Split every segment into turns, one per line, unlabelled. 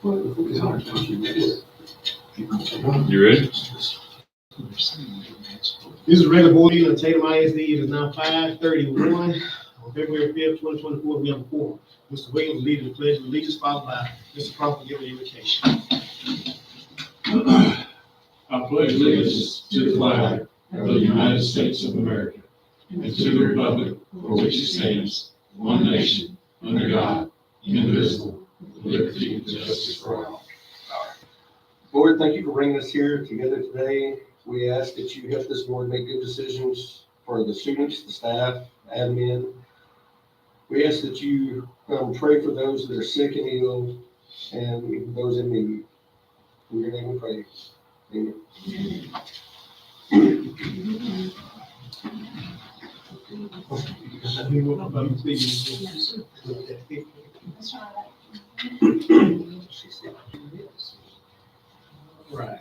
You ready?
This is a regular board meeting of Tatum ISD. It is now 5:31 on February 5th, 2024. We have a quorum. Mr. Williams leading the pledge of allegiance, followed by Mr. Crawford giving the invocation.
I pledge allegiance to the flag of the United States of America and to the republic for which it stands, one nation, under God, indivisible, with liberty and justice for all.
Lord, thank you for bringing us here together today. We ask that you help this board make good decisions for the students, the staff, admin. We ask that you pray for those that are sick and ill and even those in need. In your name we pray. Amen.
Right.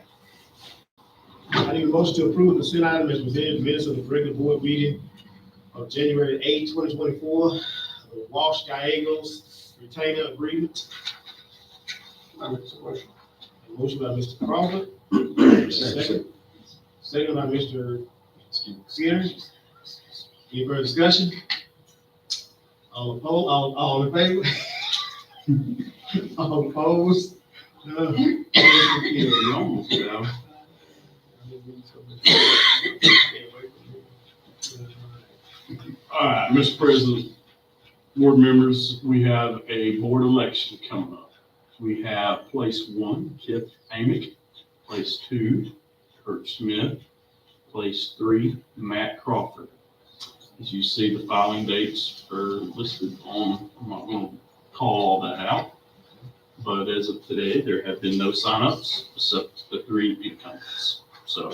I need a motion to approve the consent item as presented in the minutes of the regular board meeting of January 8, 2024. The Walsh Gallegos retainer agreement.
I make a motion.
A motion by Mr. Crawford. Second by Mr. Skinner. Any further discussion? All opposed, all in favor? All opposed? No.
You almost got it. All right, Mr. President, board members, we have a board election coming up. We have place 1, Kip Amick, place 2, Kurt Smith, place 3, Matt Crawford. As you see, the filing dates are listed on, I'm not going to call all that out, but as of today, there have been no signups except the 3 incumbents. So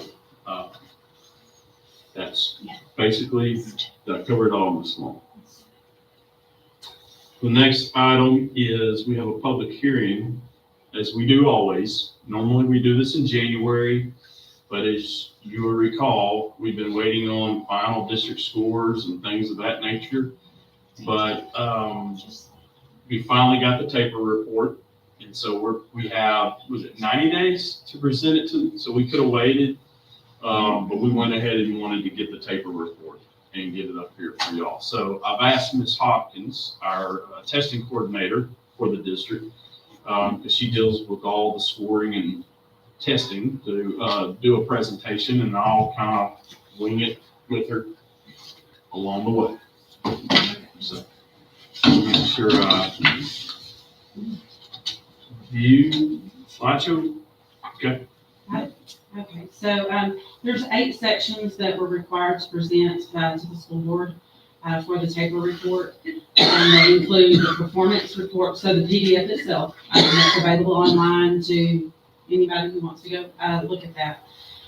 that's basically, that covered all in this long. The next item is we have a public hearing, as we do always. Normally we do this in January, but as you will recall, we've been waiting on final district scores and things of that nature. But we finally got the taper report. And so we have, was it 90 days to present it to, so we could have waited. But we went ahead and wanted to get the taper report and get it up here for y'all. So I've asked Ms. Hopkins, our testing coordinator for the district, because she deals with all the scoring and testing, to do a presentation, and I'll kind of wing it with her along the way. So make sure view slideshow. Okay.
Okay, so there's 8 sections that were required to present to the school board for the taper report. And they include the performance report, so the PDF itself, that's available online to anybody who wants to go look at that.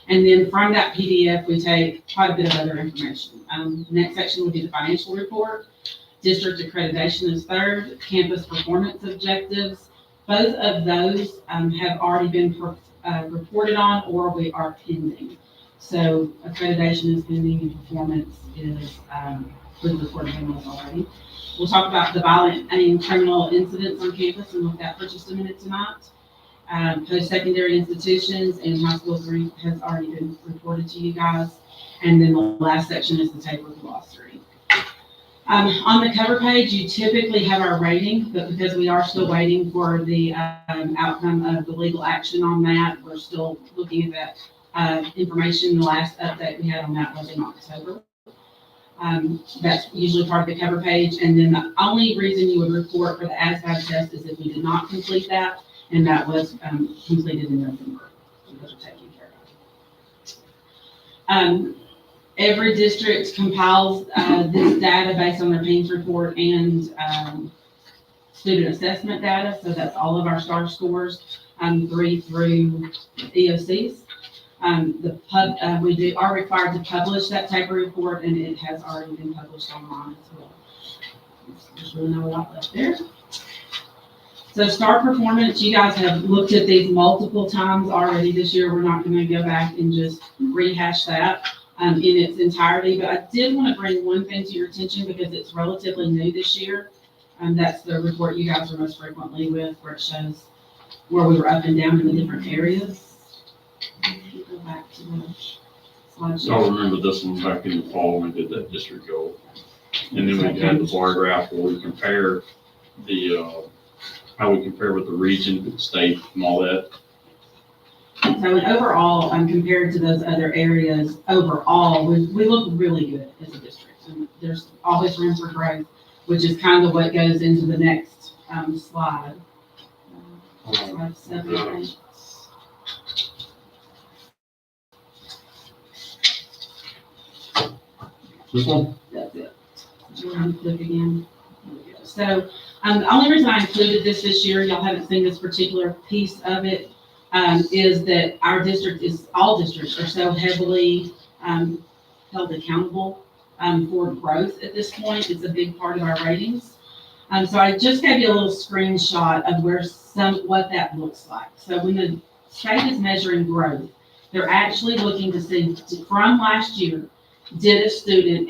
And then from that PDF, we take quite a bit of other information. Next section would be the financial report. District accreditation is 3rd, campus performance objectives. Both of those have already been reported on, or we are pending. So accreditation is pending and performance is with reported on those already. We'll talk about the violent and criminal incidents on campus and look at that for just a minute tonight. Post-secondary institutions and high school 3 has already been reported to you guys. And then the last section is the taper glossary. On the cover page, you typically have our rating, but because we are still waiting for the outcome of the legal action on that, we're still looking at that information. The last update we had on that was in October. That's usually part of the cover page. And then the only reason you would report for the ASVAB test is if you did not complete that, and that was completed in November. So those are taken care of. Every district compiles this data based on their PAINS report and student assessment data. So that's all of our STAR scores, 3 through EOCs. We are required to publish that taper report, and it has already been published online as well. There's really not a lot left there. So STAR performance, you guys have looked at these multiple times already this year. We're not going to go back and just rehash that in its entirety, but I did want to bring one thing to your attention because it's relatively new this year. That's the report you guys are most frequently with, where it shows where we were up and down in the different areas. Go back to the slide.
So I remember this one back in the fall when we did that district goal. And then we had the bar graph where we compare the, how we compare with the region, state, and all that.
So overall, compared to those other areas, overall, we look really good as a district. And there's always room for growth, which is kind of what goes into the next slide. Slide 7, 8.
This one?
That's it. Do you want to click again? There we go. So the only reason I included this year, y'all haven't seen this particular piece of it, is that our district all districts are so heavily held accountable for growth at this point. It's a big part of our ratings. So I just gave you a little screenshot of what that looks like. So when the state is measuring growth, they're actually looking to see from last year, did a student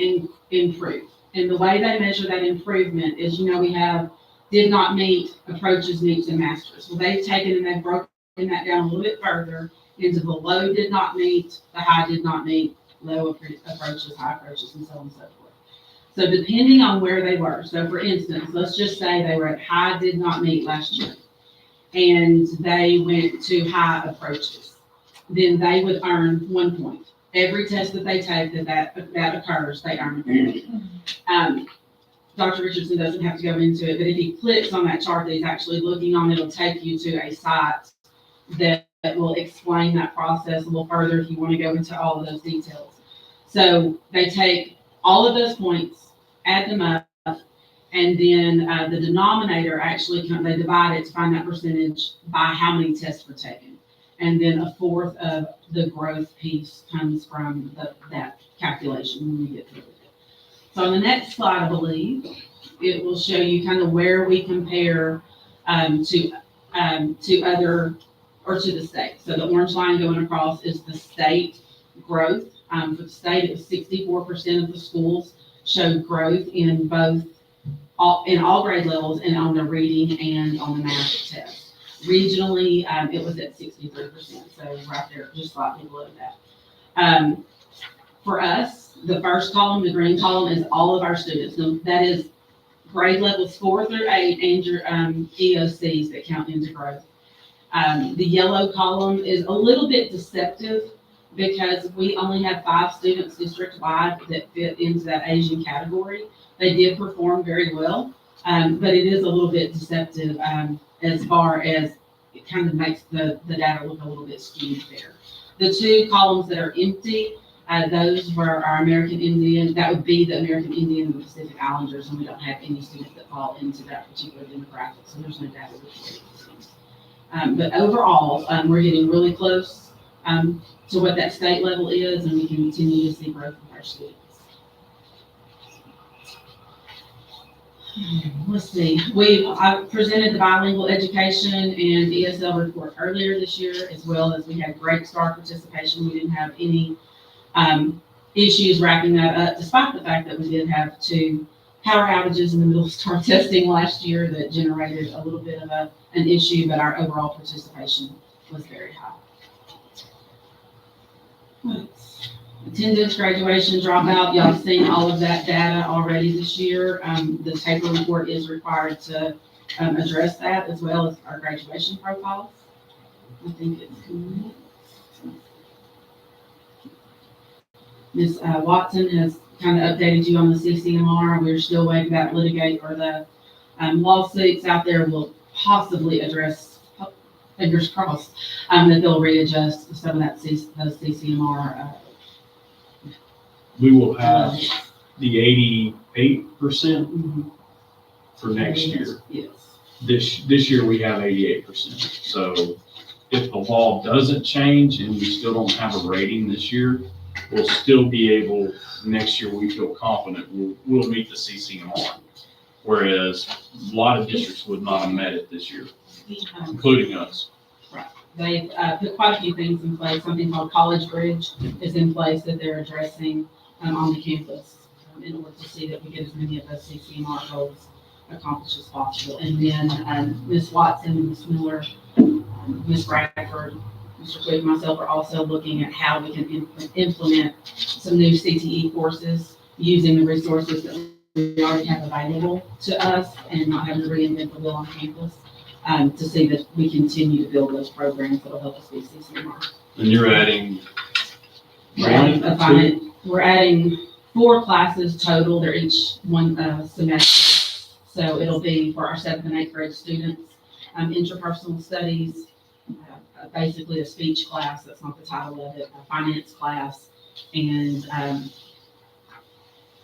improve? And the way they measure that improvement is, we have did not meet, approaches, meets, and masters. Well, they've taken and they've broken that down a little bit further into the low did not meet, the high did not meet, low approaches, high approaches, and so on and so forth. So depending on where they were, so for instance, let's just say they were at high did not meet last year, and they went to high approaches, then they would earn 1 point. Every test that they take that occurs, they earn a point. Dr. Richardson doesn't have to go into it, but if he clicks on that chart that he's actually looking on, it'll take you to a site that will explain that process a little further if you want to go into all of those details. So they take all of those points, add them up, and then the denominator actually, they divide it to find that percentage by how many tests were taken. And then a fourth of the growth piece comes from that calculation when we get through it. So on the next slide, I believe, it will show you kind of where we compare to other, or to the state. So the orange line going across is the state growth. For the state, it was 64% of the schools showed growth in all grade levels and on the reading and on the math test. Regionally, it was at 63%, so right there, just slightly below that. For us, the first column, the green column, is all of our students. So that is grade levels 4 through 8 and your EOCs that count into growth. The yellow column is a little bit deceptive because we only have 5 students district-wide that fit into that Asian category. They did perform very well, but it is a little bit deceptive as far as it kind of makes the data look a little bit skewed there. The 2 columns that are empty, those were our American Indian. That would be the American Indian and the Pacific Islanders, and we don't have any students that fall into that particular demographic, so there's no data recording. But overall, we're getting really close to what that state level is, and we can continue to see growth with our students. Let's see. I presented the bilingual education and ESL report earlier this year, as well as we had great STAR participation. We didn't have any issues wrapping that up, despite the fact that we did have 2 power outages in the middle of STAR testing last year that generated a little bit of an issue, but our overall participation was very high. Attendance, graduation, dropout, y'all have seen all of that data already this year. The TAPER report is required to address that, as well as our graduation profiles. I think it's coming. Ms. Watson has kind of updated you on the CCMR. We're still waiting that litigate, or the lawsuits out there will possibly address, fingers crossed, that they'll readjust some of those CCMR.
We will have the 88% for next year.
Yes.
This year we have 88%. So if the law doesn't change and we still don't have a rating this year, we'll still be able, next year we feel confident we'll meet the CCMR. Whereas a lot of districts would not have met it this year, including us.
They've put quite a few things in place. Something called College Bridge is in place that they're addressing on the campus in order to see that we get as many of those CCMR goals accomplished as possible. And then Ms. Watson and Ms. Miller Ms. Bradford, Mr. Quick, and myself are also looking at how we can implement some new CTE courses using the resources that we already have available to us and not having to reinvent the wheel on campus, to see that we continue to build those programs that will help us be CCMR.
And you're adding
We're adding 4 classes total. They're each one semester. So it'll be for our 7th and 8th grade students, interpersonal studies, basically a speech class, that's not the title of it, a finance class, and,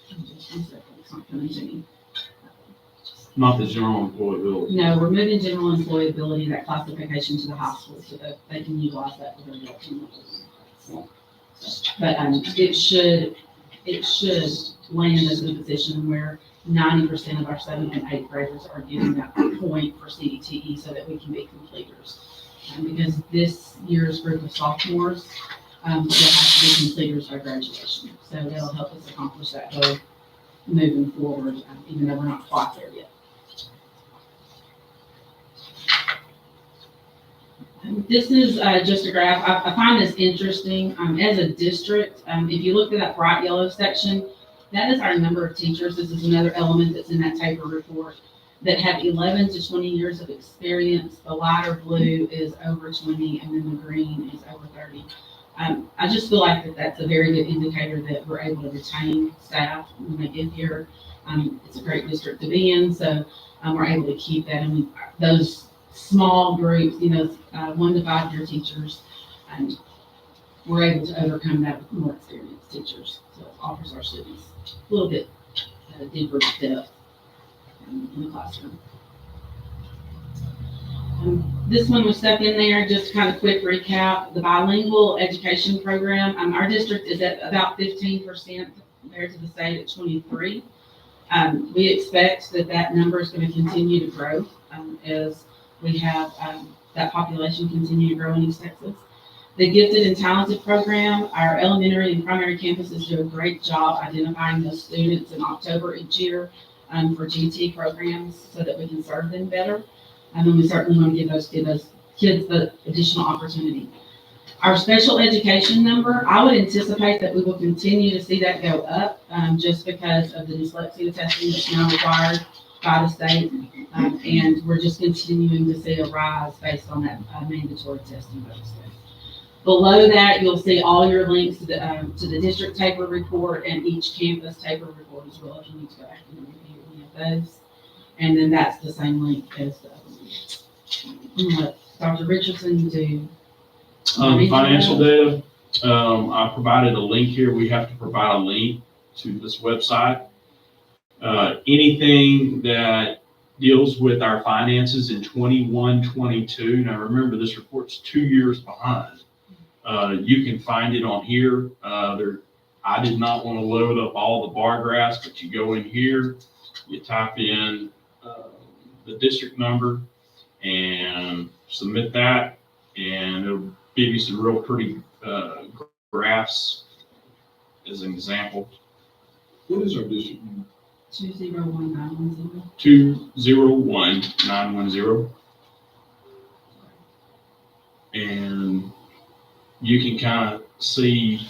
it's not coming to me.
not the general employability.
No, we're moving general employability, that classification to the high school so that they can utilize that for their working. But, it should land us in a position where 90% of our 7th and 8th graders are getting that point for CETE so that we can be completers. Because this year's group of sophomores, will have to be completers by graduation. So that'll help us accomplish that goal moving forward, even though we're not quite there yet. This is just a graph. I find this interesting. As a district, if you look at that bright yellow section, that is our number of teachers. This is another element that's in that Tabor report that have 11 to 20 years of experience. The lighter blue is over 20, and then the green is over 30. I just feel like that's a very good indicator that we're able to retain staff when they get here. It's a great district to be in, so we're able to keep that. And those small groups, 1 to 5 year teachers, and we're able to overcome that with more experienced teachers. So it offers our students a little bit deeper depth in the classroom. This one was stuck in there, just kind of quick recap. The bilingual education program, our district is at about 15% compared to the state at 23%. We expect that number is going to continue to grow as we have that population continue to grow in East Texas. The Gifted and Talented program, our elementary and primary campuses do a great job identifying those students in October each year for GT programs so that we can serve them better. And we certainly want to give those kids the additional opportunity. Our special education number, I would anticipate that we will continue to see that go up just because of the dyslexia testing that's now required by the state. And we're just continuing to see a rise based on that mandatory testing by the state. Below that, you'll see all your links to the district Tabor report and each campus Tabor report as well, if you need to go back and review any of those. And then that's the same link as the other one. Let Dr. Richardson do.
Financial data, I provided a link here. We have to provide a link to this website. Anything that deals with our finances in 21-22. Now remember, this report's 2 years behind. You can find it on here. I did not want to load up all the bar graphs, but you go in here, you type in the district number and submit that, and it'll give you some real pretty graphs as an example.
What is our district number?
201910.
201910. And you can kind of see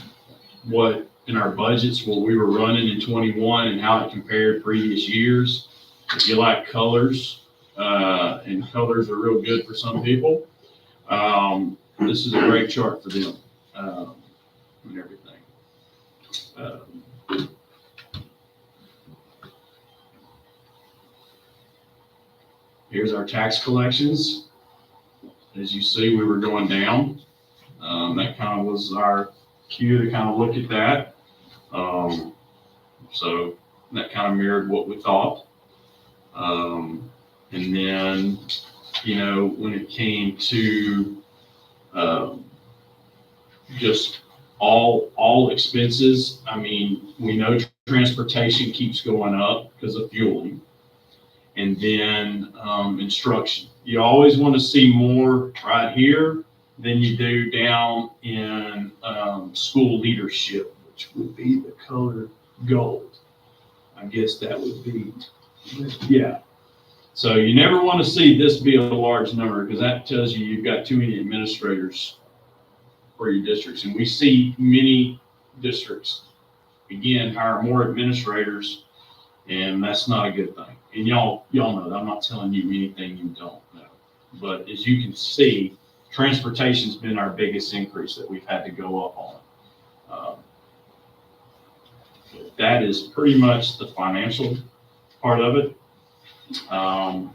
what in our budgets, what we were running in 21 and how it compared previous years. If you like colors, and colors are real good for some people, this is a great chart for them, and everything. Here's our tax collections. As you see, we were going down. That kind of was our cue to kind of look at that. So that kind of mirrored what we thought. And then, when it came to just all expenses, we know transportation keeps going up because of fueling. And then instruction. You always want to see more right here than you do down in school leadership, which would be the color gold. I guess that would be, yeah. So you never want to see this be a large number, because that tells you you've got too many administrators for your districts. And we see many districts, again, hire more administrators, and that's not a good thing. And y'all know that. I'm not telling you anything you don't know. But as you can see, transportation's been our biggest increase that we've had to go up on. That is pretty much the financial part of it. Right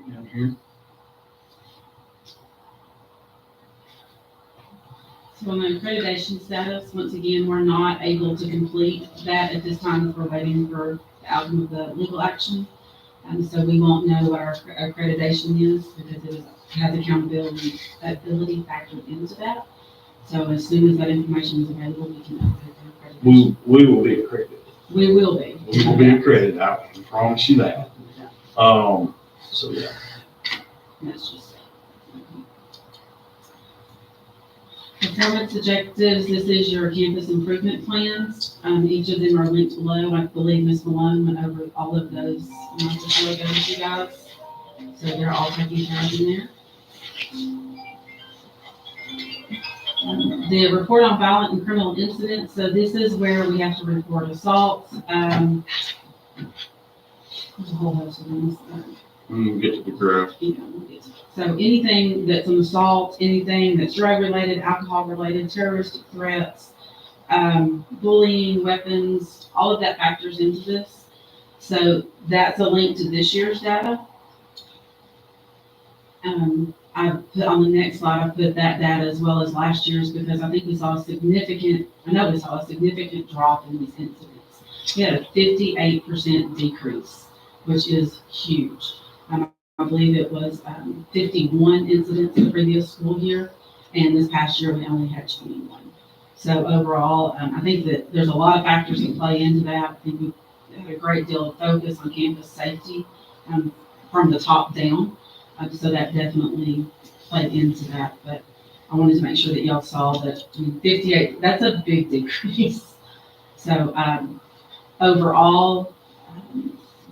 down here.
So on the accreditation status, once again, we're not able to complete that at this time as we're waiting for the outcome of the legal action. So we won't know what our accreditation is because it has accountability factored into that. So as soon as that information is available, we can update the accreditation.
We will be accredited.
We will be.
We will be accredited, I can promise you that. So yeah.
That's just. Performance objectives, this is your campus improvement plans. Each of them are linked below. I believe Ms. Malone went over all of those a month or so ago with you guys. So they're all taken care of in there. The report on violent and criminal incidents. So this is where we have to report assaults. There's a whole host of things.
Get to the graph.
So anything that's an assault, anything that's drug related, alcohol related, terroristic threats, bullying, weapons, all of that factors into this. So that's a link to this year's data. I put on the next slide, I put that data as well as last year's because I think we saw a significant drop in these incidents. We had a 58% decrease, which is huge. I believe it was 51 incidents the previous school year, and this past year we only had 21. So overall, I think that there's a lot of factors that play into that. I think we had a great deal of focus on campus safety from the top down, so that definitely played into that. But I wanted to make sure that y'all saw that 58, that's a big decrease. So overall,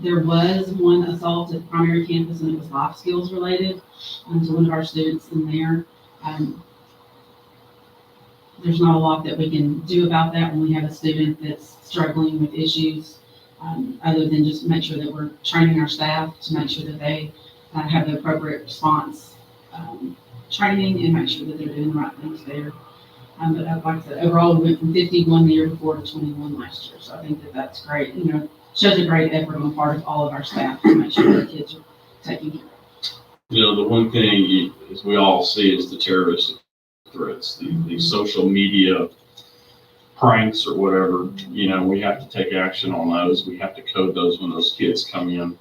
there was one assault at the primary campus, and it was life skills related to one of our students in there. There's not a lot that we can do about that when we have a student that's struggling with issues, other than just make sure that we're training our staff to make sure that they have the appropriate response training and make sure that they're doing the right things there. But like I said, overall, we went from 51 the year before to 21 last year. So I think that that's great. Shows a great effort on the part of all of our staff to make sure our kids are taken care of.
The one thing is we all see is the terrorist threats, the social media pranks or whatever. We have to take action on those. We have to code those when those kids come in.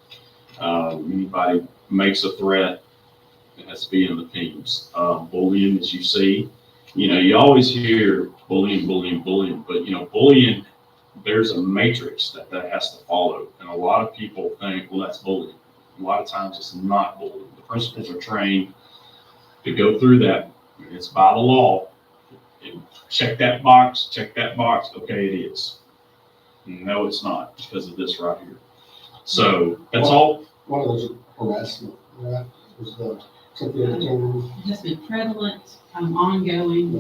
Anybody makes a threat, it has to be in the teams. Bullying, as you see, you always hear bullying, but bullying, there's a matrix that has to follow. And a lot of people think, well, that's bullying. A lot of times it's not bullying. The principals are trained to go through that. It's by the law. And check that box. Okay, it is. No, it's not because of this right here. So that's all.
One of those harassment, right? Was something that came.
It has to be prevalent, ongoing.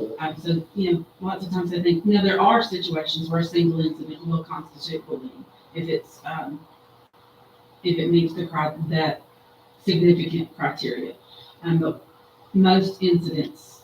So, lots of times I think, there are situations where a single incident will constitute bullying if it's, if it meets that significant criteria. But most incidents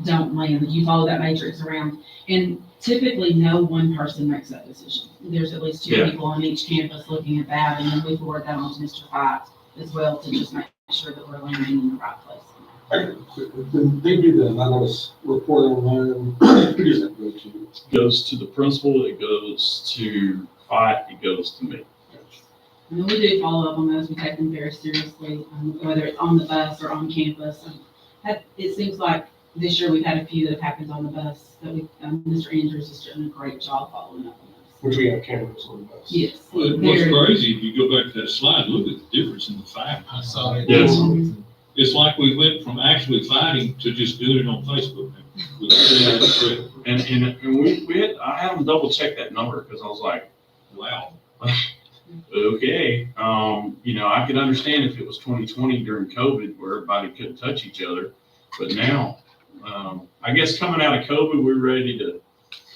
don't land. You follow that matrix around, and typically no one person makes that decision. There's at least two people on each campus looking at that, and then we forward that on to Mr. Fight as well to just make sure that we're landing in the right place.
When they do the anonymous report online, who does that go to?
It goes to the principal, it goes to Fight, it goes to me.
And then we do follow up on those. We take them very seriously, whether it's on the bus or on campus. It seems like this year we've had a few that have happened on the bus that Mr. Andrews has done a great job following up on those.
Which we have cameras on the bus.
Yes.
Well, what's crazy, if you go back to that slide, look at the difference in the fight.
I saw that.
Yes.
It's like we went from actually fighting to just doing it on Facebook now.
And I had them double check that number because I was like,
Wow.
Okay, I could understand if it was 2020 during COVID where everybody couldn't touch each other, but now, I guess coming out of COVID, we're ready to,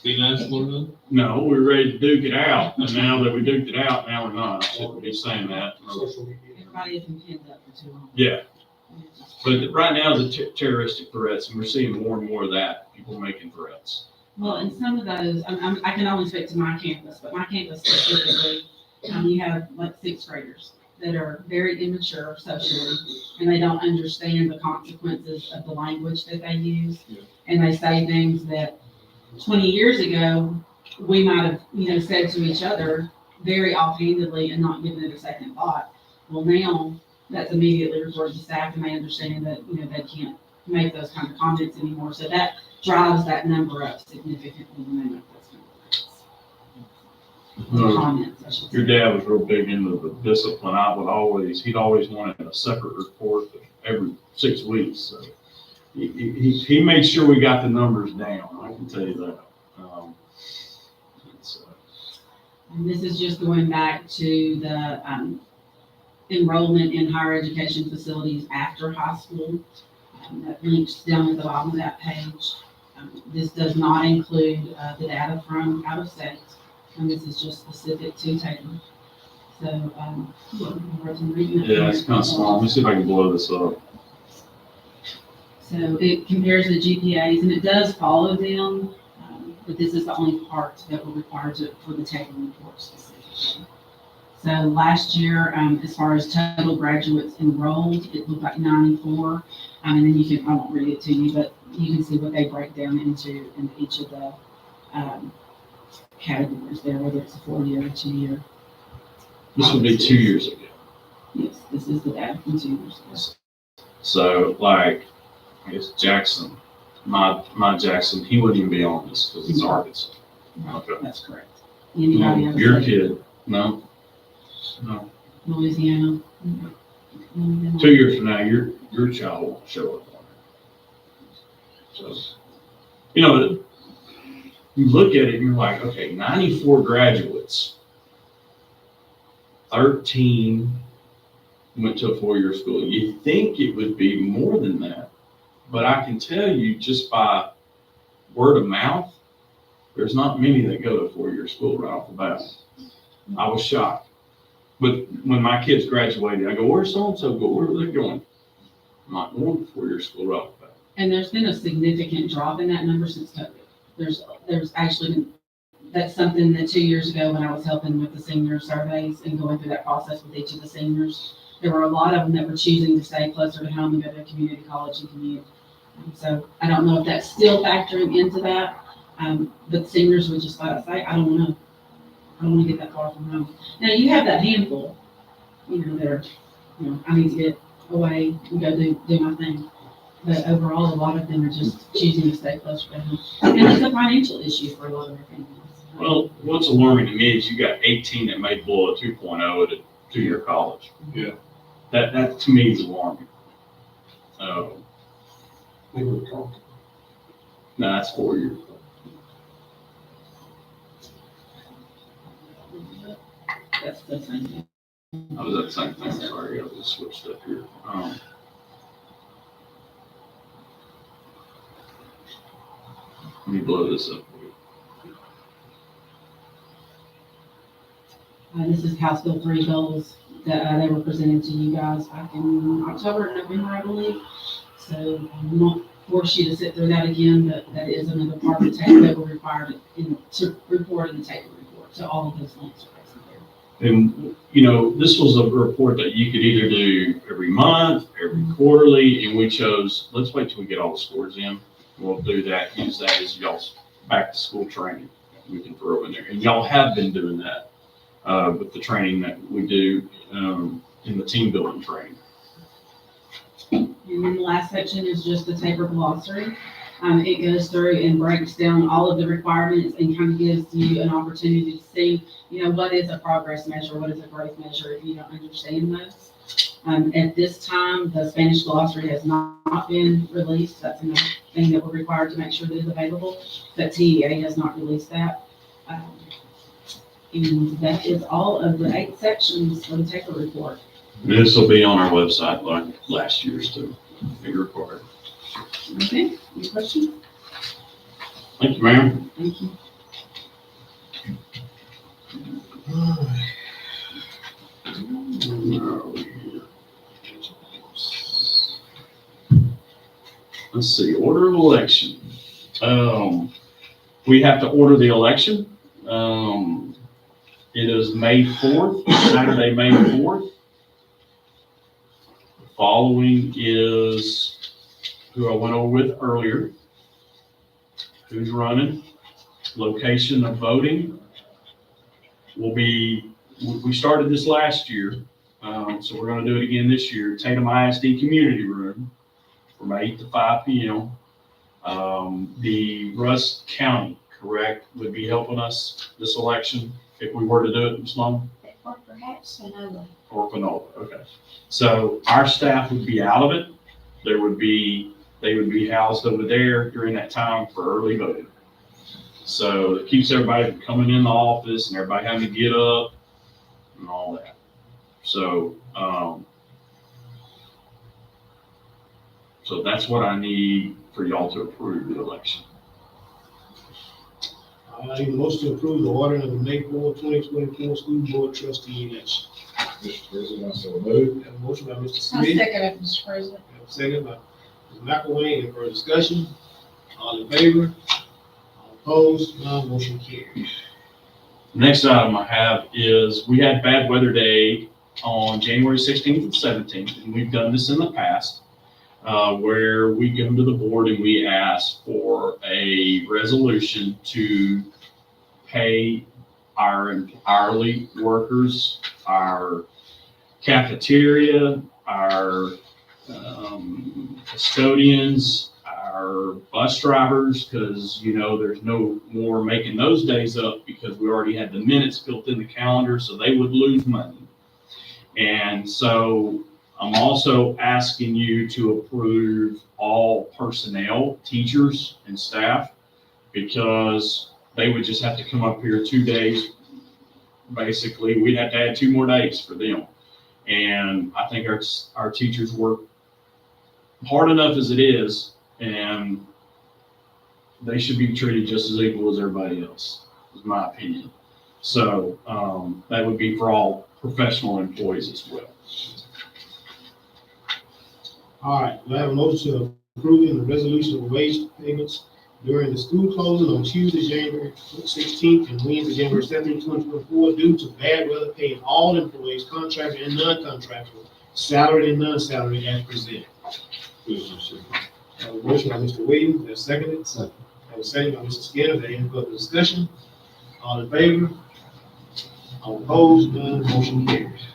Be nice to one another.
no, we're ready to duke it out, and now that we duked it out, now we're not. I shouldn't be saying that.
Social media.
Everybody has been pinned up for too long.
Yeah, but right now, the terroristic threats, and we're seeing more and more of that, people making threats.
Well, and some of those, I can only speak to my campus, but my campus specifically, you have like sixth graders that are very immature socially, and they don't understand the consequences of the language that they use.
Yeah.
And they say things that 20 years ago, we might have, said to each other very offhandedly and not given it a second thought. Well, now that's immediately reported to staff, and they understand that, they can't make those kind of comments anymore. So that drives that number up significantly when they make those kind of
Uh,
comments, I should
Your
say.
dad was real big into the discipline. He'd always wanted a separate report every 6 weeks. So he made sure we got the numbers down. I can tell you that. It's,
And this is just going back to the enrollment in higher education facilities after high school. That links down at the bottom of that page. This does not include the data from out of state, and this is just specific to Taylor. So,
Yeah, it's kind of small. Let me see if I can blow this up.
So it compares the GPAs, and it does follow them, but this is the only part that we're required for the Taylor report specifically. So last year, as far as total graduates enrolled, it looked like 94. And then I won't read it to you, but you can see what they break down into in each of the categories there, whether it's a 4-year or 2-year.
This would be 2 years ago.
Yes, this is the data from 2 years ago.
So like, I guess Jackson, my Jackson, he wouldn't even be on this because it's Arkansas. Okay.
That's correct. Anybody else?
Your kid, no? No.
Louisiana?
2 years from now, your child won't show up on it. So, you look at it and you're like, okay, 94 graduates, 13 went to a 4-year school. You think it would be more than that, but I can tell you just by word of mouth, there's not many that go to a 4-year school right off the bat. I was shocked. But when my kids graduated, I go, where's so-and-so go? Where are they going? I'm not going to 4-year school right off the bat.
And there's been a significant drop in that number since COVID. There's actually been, that's something that 2 years ago when I was helping with the senior surveys and going through that process with each of the seniors, there were a lot of them that were choosing to stay closer to home and go to a community college and commute. So I don't know if that's still factoring into that, but seniors would just like say, I don't know. I don't want to get that far from home. Now you have that handful, that are, I need to get away and go do my thing. But overall, a lot of them are just choosing to stay closer to home. And it's a financial issue for a lot of their families.
Well, what's alarming to me is you got 18 that may blow a 2.0 at a 2-year college.
Yeah.
That to me is alarming.
We were talking.
No, that's 4 years.
That's the same thing.
I was at the same thing. Sorry, I just switched up here. Let me blow this up.
This is House Bill 3 goals that they were presented to you guys back in October and November, I believe. So we won't force you to sit through that again, but that is another part of the table that will require to report in the table report. So all of those links are present there.
And, this was a report that you could either do every month, every quarterly, and we chose, let's wait till we get all the scores in. We'll do that, use that as y'all's back to school training we can throw in there. And y'all have been doing that with the training that we do in the team building training.
And then the last section is just the Tabor glossary. It goes through and breaks down all of the requirements and kind of gives you an opportunity to see, what is a progress measure, what is a growth measure if you don't understand those. At this time, the Spanish glossary has not been released. That's another thing that we're required to make sure that is available, but TEA has not released that. And that is all of the 8 sections of the TAPER report.
This will be on our website like last year's too. Be required.
Okay, any questions?
Thank you, ma'am.
Thank you.
Let's see, order of election. We have to order the election. It is May 4th, Saturday, May 4th. Following is who I went over with earlier. Who's running, location of voting will be, we started this last year, so we're gonna do it again this year, Tatum ISD Community Room from 8 to 5 p.m. The Rusk County, correct, would be helping us this election if we were to do it, Ms. Long?
Or perhaps another.
Or Panola, okay. So our staff would be out of it. They would be housed over there during that time for early voting. So it keeps everybody from coming in the office and everybody having to get up and all that. So, so that's what I need for y'all to approve the election.
I need a motion to approve the order of the May 4, 2024 school board trustee election.
Mr. President, I so move.
Have a motion by Mr.
I'll
Smith.
second it, Mr. President.
Have a second by Ms. McElwain. Any further discussion? All in favor? All opposed? None motion carries.
Next item I have is we had bad weather day on January 16th and 17th, and we've done this in the past, where we come to the board and we ask for a resolution to pay our hourly workers, our cafeteria, our custodians, our bus drivers, because, you know, there's no more making those days up because we already had the minutes built in the calendar, so they would lose money. And so I'm also asking you to approve all personnel, teachers and staff, because they would just have to come up here 2 days. Basically, we'd have to add 2 more days for them. And I think our teachers work hard enough as it is, and they should be treated just as equal as everybody else, is my opinion. So that would be for all professional employees as well.
All right, do I have a motion to approving the resolution of wage payments during the school closing on Tuesday, January 16th and Wednesday, January 17th, 2024, due to bad weather, paying all employees, contractual and non-contractual, salaried and non-salaried as presented. Have a motion by Mr. Williams, have a second?
Second.
Have a second by Mr. Skinner. Is there any further discussion? All in favor? All opposed? None motion carries.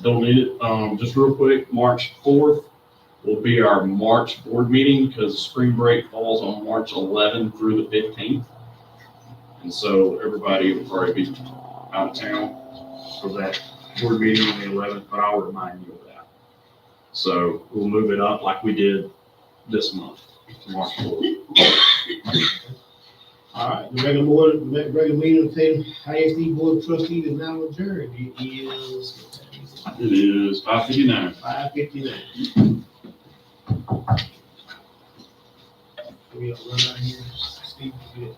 Don't need it. Just real quick, March 4th will be our March board meeting because spring break falls on March 11th through the 15th. And so everybody will probably be out of town for that board meeting on the 11th, but I'll remind you of that. So we'll move it up like we did this month, to March 4th.
All right, the regular meeting of Tatum ISD Board of Trustees is now adjourned. It is
It is 5:59.
5:59. We are running out here. Steve, you get it.